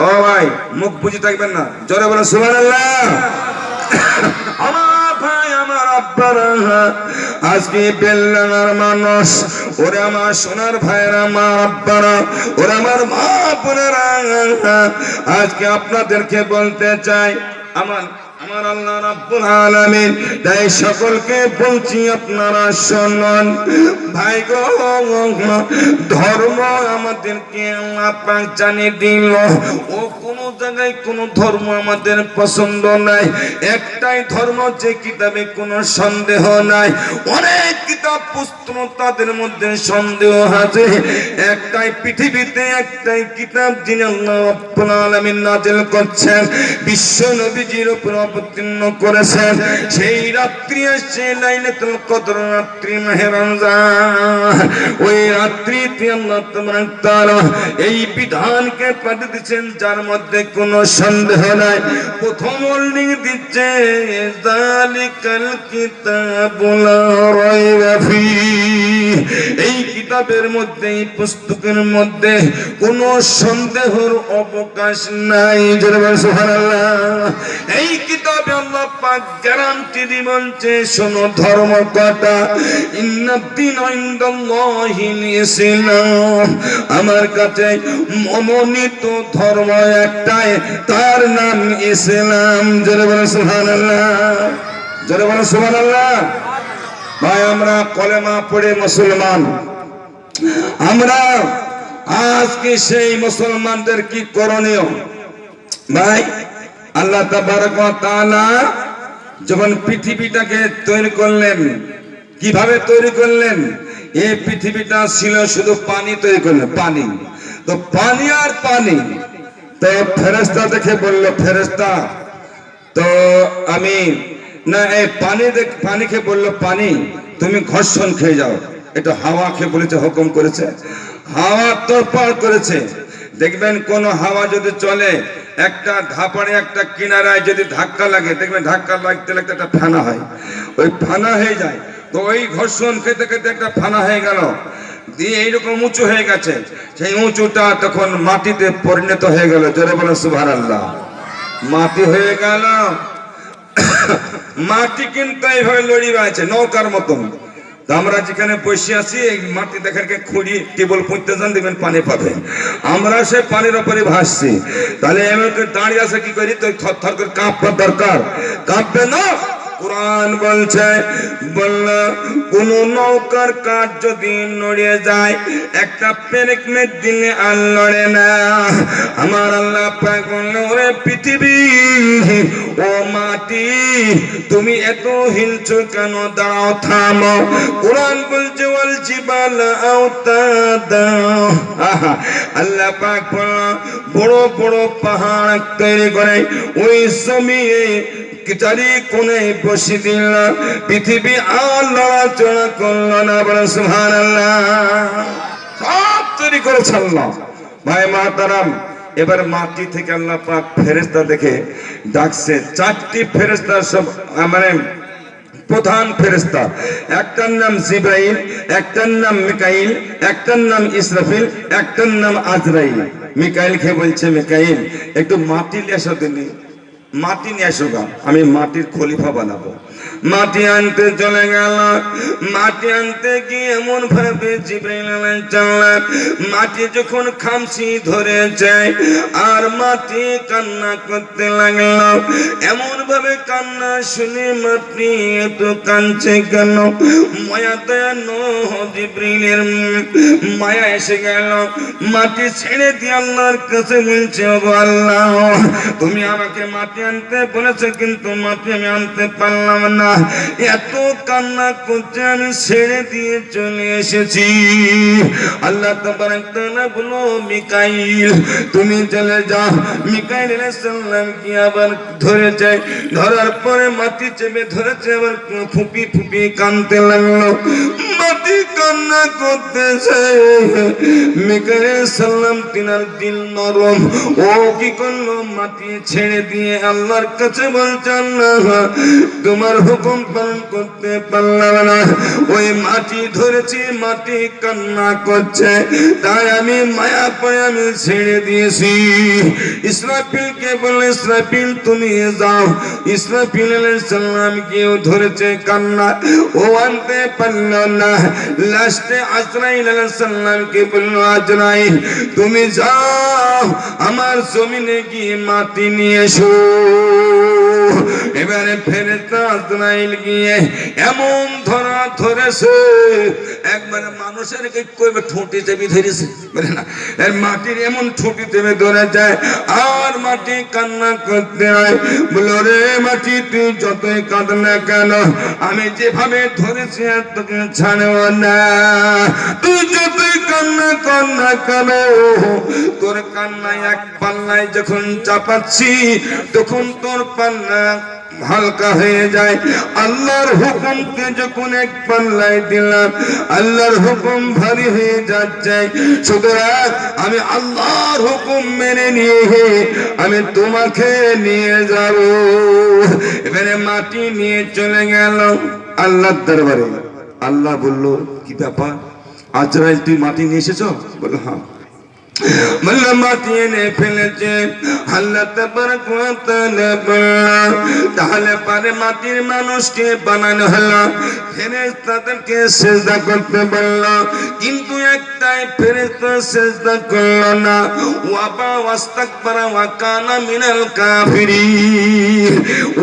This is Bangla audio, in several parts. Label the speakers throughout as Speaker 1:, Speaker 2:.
Speaker 1: ও ভাই মুখ বুঝে থাকবেন না, জোরে বলেন সুবহানাল্লাহ। আমার ভাই আমার আব্বারা, আজকে বেলডাঙ্গার মানুষ, ওরে আমার সোনার ভাইরা, আমার আব্বারা, ওরে আমার মা বোনেরা, আজকে আপনাদেরকে বলতে চাই, আমার আল্লাহ রাব্বুল আলামিন তাই সকলকে বলছি আপনারা শুনুন ভাই গো, ধর্ম আমাদেরকে আল্লাহ পাক জানিয়ে দিল। ও কোন জায়গায় কোন ধর্ম আমাদের পছন্দ নাই, একটাই ধর্ম যে কিতাবে কোনো সন্দেহ নাই। অনেক কিতাব পুস্তক তাদের মধ্যে সন্দেহ আছে, একটাই পৃথিবীতে একটাই কিতাব যিনি আল্লাহ রাব্বুল আলামিন নাযিল করছেন, বিশ্ব নবীজির উপর অবতীর্ণ করেছেন। সেই রাত্রি আসছে লাইলাতুল কদর, রাত্রি মাহে রমজান। ওই রাত্রিতে আল্লাহ তাআলা এই বিধানকে পাঠিয়ে দিয়েছেন যার মধ্যে কোনো সন্দেহ নাই। প্রথম ওয়ার্নিং দিচ্ছে যালিকাল কিতাবুল লা রাইবা ফীহ, এই কিতাবের মধ্যে, এই পুস্তকের মধ্যে কোনো সন্দেহের অবকাশ নাই। সুবহানাল্লাহ। এই কিতাবে আল্লাহ পাক গ্যারান্টি দিয়েছে, শোনো ধর্ম কটা, ইন্নাদ-দীন ইনদাল্লাহিল ইসলাম, আমার কাছে মনোনীত ধর্ম একটাই, তার নাম ইসলাম। জোরে বলো সুবহানাল্লাহ, জোরে বলো সুবহানাল্লাহ। ভাই আমরা কলেমা পড়ে মুসলমান, আমরা আজকে সেই মুসলমানদের কি করণীয়? ভাই আল্লাহ তাবারক ওয়া তাআলা যখন পৃথিবীটাকে তৈরি করলেন, কিভাবে তৈরি করলেন? এই পৃথিবীটা ছিল শুধু পানি তৈরি করলেন, পানি। তো পানি আর পানি, তো ফেরেশতা দেখে বলল, ফেরেশতা তো আমি না, এই পানি খেয়ে বললো, পানি তুমি ঘর্ষণ খেয়ে যাও। এটা হাওয়া খেয়ে বলেছে, হুকুম করেছে, হাওয়া তোড়পাড় করেছে। দেখবেন কোন হাওয়া যদি চলে, একটা ধাপাড়ে একটা কিনারায় যদি ধাক্কা লাগে, দেখবেন ধাক্কা লাগতে লাগতে একটা ফানা হয়, ওই ফানা হয়ে যায়। তো ওই ঘর্ষণ খেতে খেতে একটা ফানা হয়ে গেল, দিয়ে এইরকম উঁচু হয়ে গেছে, সেই উঁচুটা তখন মাটিতে পরিণত হয়ে গেল। জোরে বলেন সুবহানাল্লাহ। মাটি হয়ে গেল। মাটি কিন্তু এইভাবে লড়ি বেড়াচ্ছে নৌকার মতন। আমরা যেখানে বসে আছি, এই মাটি দেখেন খুঁড়ি টেবল পুঁততে যান, দেখবেন পানি পাবে, আমরা সে পানির উপরে ভাসছি। তাহলে এমনকি দাঁড়িয়ে আছে কি করি? তো থরথর করে কাঁপবার দরকার, কাঁপবে না। কুরআন বলছে, বললো কোন নৌকার কাঠ যদি নড়িয়ে যায়, একটা পেরেক মেঘ দিলে আর নড়ে না। আমার আল্লাহ পাক বললো, ওরে পৃথিবী, ও মাটি, তুমি এত হিলছো কেন? দাঁড়াও, থামো। কুরআন বলছে ওয়াল জিবালা আওতাদা, আল্লাহ পাক বললো বড় বড় পাহাড় তৈরি করে ওই জমিনে চারি কোণে বসে দিল, পৃথিবী আর নড়াচড়া করল না। বলে সুবহানাল্লাহ। সব তৈরি করেছে আল্লাহ। ভাই মাতারাম, এবার মাটি থেকে আল্লাহ পাক ফেরেশতা দেখে ডাকছে, চারটি ফেরেশতা, সব মানে প্রধান ফেরেশতা। একটার নাম জিবরাইল, একটার নাম মিকাইল, একটার নাম ইসরাফিল, একটার নাম আজরাইল। মিকাইল কে বলছে, মিকাইল একটু মাটি নিয়ে এসো, দিনি মাটি নিয়ে আসো গা, আমি মাটির খলিফা বানাবো। মাটি আনতে চলে গেল। মাটি আনতে গিয়ে এমন ভাবে জিবরাইল আলাইহিস সালাম, মাটি যখন খামচি ধরে যায় আর মাটি কান্না করতে লাগলো, এমন ভাবে কান্না শুনে মাটি এত কাঁদছে কেন? মায়া দয়া নহ, জিবরাইলের মায়া এসে গেল। মাটি ছেড়ে দিয়ে আল্লাহর কাছে বলছে, ওগো আল্লাহ, তুমি আমাকে মাটি আনতে বলেছে, কিন্তু মাটি আমি আনতে পারলাম না, এত কান্না করছে, আমি ছেড়ে দিয়ে চলে এসেছি। আল্লাহ তাবারক তাআলা বলল, মিকাইল তুমি চলে যাও। মিকাইল আলাইহিস সালাম কি আবার ধরে যায়, ধরার পরে মাটি চেপে ধরেছে, আবার ফুপি ফুপি কাঁদতে লাগলো। মাটি কান্না করতেছে। মিকাইল আলাইহিস সালাম তিনার দিল নরম, ও কি করলো? মাটি ছেড়ে দিয়ে আল্লাহর কাছে বলছে আল্লাহ তোমার হুকুম পালন করতে পারলাম না, ওই মাটি ধরেছি, মাটি কান্না করছে, তাই আমি মায়া পড়ে আমি ছেড়ে দিয়েছি। ইসরাফিলকে বলল ইসরাফিল তুমি যাও। ইসরাফিল আলাইহিস সালাম কেও ধরেছে কান্না, ও আনতে পারল না। লাস্টে আজরাইল আলাইহিস সালামকে বলল আজরাইল তুমি যাও আমার জমিনে গিয়ে মাটি নিয়ে এসো। এবারে ফেরেশতা আজরাইল গিয়ে এমন ধরা ধরেছে, একবারে মানুষের কইবে ঠোঁটে চেপে ধরেছে বলে না, এর মাটির এমন ঠোঁটে চেপে ধরে যায় আর মাটি কান্না করতে হয়, বলো রে মাটি তুই যতই কাঁদ না কেন আমি যেভাবে ধরেছি আর তোকে ছাড়ব না। তুই যতই কান্না কর না কেন তোর কান্নায় এক পাল্লায় যখন চাপাচ্ছি তখন তোর পাল্লা হালকা হয়ে যায়। আল্লাহর হুকুমকে যখন এক পাল্লায় দিলাম আল্লাহর হুকুম ভারী হয়ে যাচ্ছে। সুতরাং আমি আল্লাহর হুকুম মেনে নিয়ে আমি তোমাকে নিয়ে যাব। এবারে মাটি নিয়ে চলে গেল আল্লাহর দরবারে। আল্লাহ বলল কি ব্যাপার আজরাইল তুই মাটি নিয়ে এসেছ? বলল হ্যাঁ। বললাম মাটি এনে ফেলেছে। আল্লাহ তাবারক ওয়া তাআলা বললেন তাহলে পারে মাটির মানুষকে বানানো হলো, ফেরেশতাদেরকে সিজদা করতে বলল, কিন্তু একটাই ফেরেশতা সিজদা করল না। ওয়াবা ওয়াস্তাকবারা ওয়া কানা মিনাল কাফিরিন,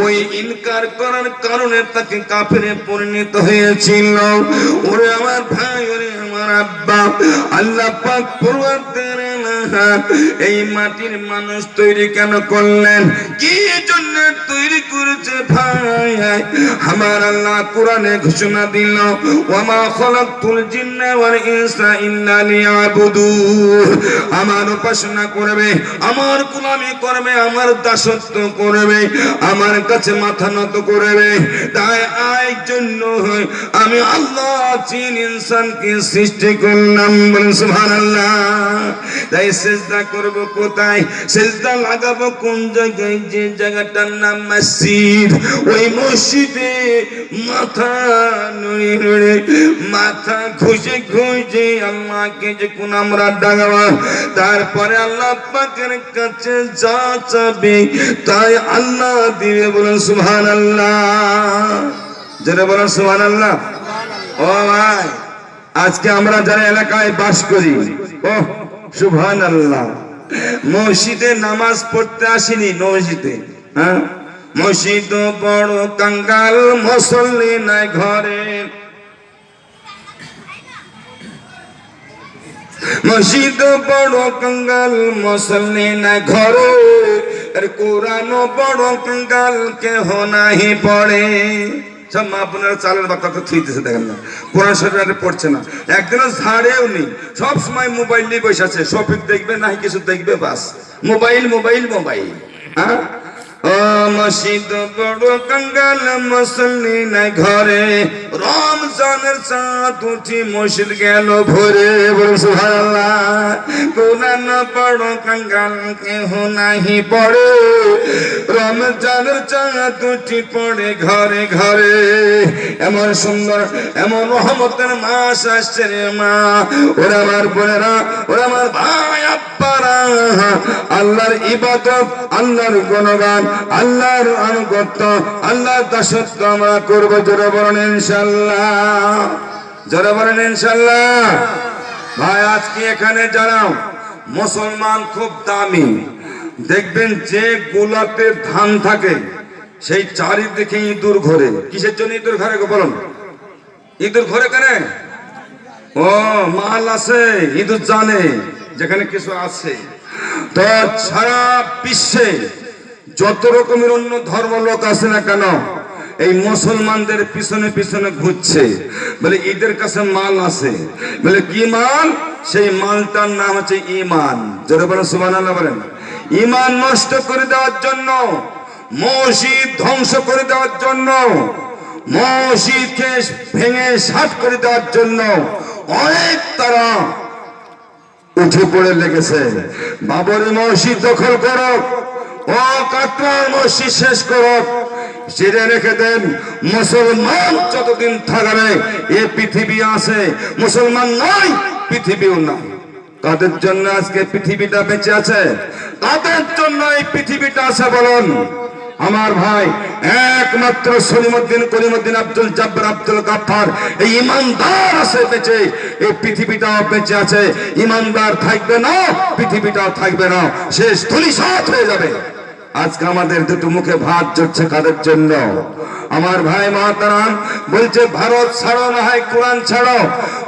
Speaker 1: ওই ইনকার করার কারণে তাকে কাফিরে পরিণত হয়েছিল। ওরে আমার ভাই, ওরে আমার আব্বা, আল্লাহ পাক পরওয়ারদিগার এই মাটির মানুষ তৈরি কেন করলেন, কি জন্য তৈরি করেছে ভাই? আমার আল্লাহ কোরআনে ঘোষণা দিল ওয়ামা খালাকতুল জিন্না ওয়াল ইনসা ইল্লা লিয়াবুদুন, আমার উপাসনা করবে, আমার গোলামি করবে, আমার দাসত্ব করবে, আমার কাছে মাথা নত করবে। তাই এই জন্য আমি আল্লাহ জিন ইনসানকে সৃষ্টি করলাম। বলেন সুবহানাল্লাহ। তাই সিজদা করব কোথায়, সিজদা লাগাবো কোন জায়গায়? যে জায়গাটার নাম মসজিদ, ওই মসজিদে মাথা নুড়ে নুড়ে মাথা ঘুষে ঘুষে আল্লাহকে যখন আমরা ডাকবো তারপরে আল্লাহ পাকের কাছে যা চাবে তাই আল্লাহ দিবে। বলেন সুবহানাল্লাহ। যারা বলেন সুবহানাল্লাহ। ও ভাই, আজকে আমরা যারা এলাকায় বাস করি, ও সুবহানাল্লাহ, মসজিদে নামাজ পড়তে আসিনি মসজিদে, হ্যাঁ, মসজিদ বড় কাঙ্গাল মুসল্লি নাই ঘরে, মসজিদ বড় কাঙ্গাল মুসল্লি নাই ঘরে, আর কোরআন বড় কাঙ্গাল কেহ নাহি পড়ে। সব মা বোনেরা চালের বাচ্চাকে থুইতেছে, দেখেন না, কোরআন শরীফ পড়ছে না, একদিনও ঝাড়েও নেই, সব সময় মোবাইল নিয়ে বসে আছে, শপিং দেখবে না কিছু দেখবে, বাস মোবাইল মোবাইল মোবাইল। হ্যাঁ, ও মসজিদ বড় কাঙ্গাল মুসল্লি নাই ঘরে, রমজানের চাঁদ উঠি মসজিদ গেল ভরে। বলে সুবহানাল্লাহ। কোরআন বড় কাঙ্গাল কেহ নাহি পড়ে, রমজানের চাঁদ উঠি পড়ে ঘরে ঘরে। এমন সুন্দর এমন রহমতের মাস আসছে রে মা, ওরা আমার বোনেরা, ওরা আমার ভাই আব্বারা, আল্লাহর ইবাদত, আল্লাহর গুণগান, আল্লাহর আনুগত্য, আল্লাহর দাসত্ব আমরা করবো। জোরে বলেন ইনশাআল্লাহ। জোরে বলেন ইনশাআল্লাহ। ভাই, আজকে এখানে যারা মুসলমান খুব দামি, দেখবেন যে গোলাতে ধান থাকে সেই চারিদিকে ইঁদুর ঘরে। কিসের জন্য ইঁদুর ঘরে বলুন? ইঁদুর ঘরে কেন? ও মাল আছে, ইঁদুর জানে যেখানে কিছু আছে। তো সারা বিশ্বে যত রকমের অন্য ধর্ম লোক আছে না কেন, এই মুসলমানদের পিছনে পিছনে ঘুরছে, বলে ঈদের কাছে মাল আছে। বলে কি মাল? সেই মালটার নাম হচ্ছে ঈমান। যারা বলেন সুবহানাল্লাহ বলেন। ঈমান নষ্ট করে দেওয়ার জন্য, মসজিদ ধ্বংস করে দেওয়ার জন্য, মসজিদকে ভেঙে সাফ করে দেওয়ার জন্য অনেক তারা উঠে পড়ে লেগেছে। বাবরি মসজিদ দখল করো, ও কাটরার মসজিদ শেষ করো, জেনে রেখে দেন মুসলমান যতদিন থাকবে এ পৃথিবী আছে, মুসলমান নয় পৃথিবীও নাই। কাদের জন্য আজকে পৃথিবীটা বেঁচে আছে? কাদের জন্য এই পৃথিবীটা আছে বলুন? আমার ভাই, একমাত্র সলিমউদ্দিন করিমউদ্দিন আব্দুল জব্বার আব্দুল গাফফার এই ইমানদার আছে বেঁচে, এই পৃথিবীটাও বেঁচে আছে। ইমানদার থাকবে না, পৃথিবীটাও থাকবে না, শেষ ধূলিসাৎ হয়ে যাবে। আজকে আমাদের দুটো মুখে ভাত জুটছে কাদের জন্য? আমার ভাই মহতারাম বলছে ভারত ছাড়ো না হয় কোরআন ছাড়ো।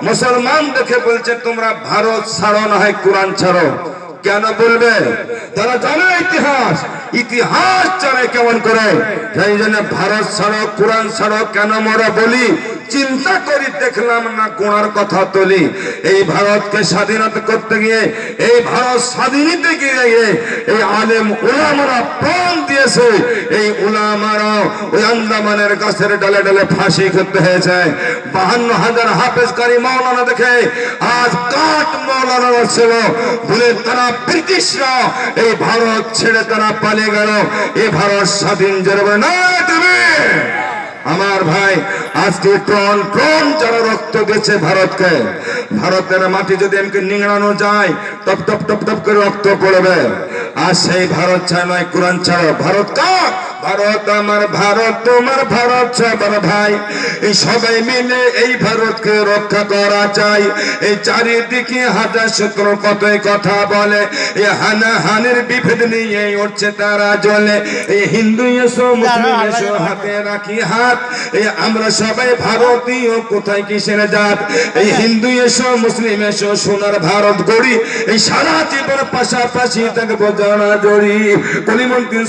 Speaker 1: মুসলমান দেখে বলছে তোমরা ভারত ছাড়ো না হয় কোরআন ছাড়ো। কেন বলবে? তারা জানে ইতিহাস, ইতিহাস জানে কেমন করে। সেই জন্য ভারত ছাড়ো কোরআন ছাড়ো কেন আমরা বলি? চিন্তা করি দেখলাম না গোড়ার কথা তুলি। এই ভারতকে স্বাধীনতা করতে গিয়ে, এই ভারত স্বাধীনতা গিয়ে এই আলেম উলামারা প্রাণ দিয়েছে। এই উলামারা ওই আন্দামানের গাছের ডালে ডালে ফাঁসি করতে হয়েছে। 52,000 হাফেজকারী মাওলানা দেখে আজ কাঠ মাওলানা ছিল বলে তারা ব্রিটিশরা এই ভারত ছেড়ে তারা পালিয়ে গেল। এই ভারত স্বাধীন জরবে না দেবে। আমার ভাই, আজকে ট্রন ট্রন যারা রক্ত দিয়েছে ভারতকে, ভারতের মাটি যদি এমকে নিংড়ানো যায় টপ টপ টপ টপ করে রক্ত পড়বে। আর সেই ভারত ছাড়া নয় কোরআন ছাড়া। ভারত কার? ভারত আমার, ভারত তোমার, ভারত সবার ভাই। এই সবাই মিলে এই ভারতকে রক্ষা করা চাই। এই চারিদিকে হাজার শত্রু কতই কথা বলে, এই হানাহানির বিভেদ নিয়ে উঠছে তারা জ্বলে। এই হিন্দু এসো মুসলিম এসো হাতে রাখি হাত, এই আমরা সবাই ভারতীয় কোথায় কিসের জাত। এই হিন্দু এসো মুসলিম এসো সোনার ভারত গড়ি, এই সারা জীবন পাশাপাশি থাকবো জড়া জড়ি। কলিমুদ্দিন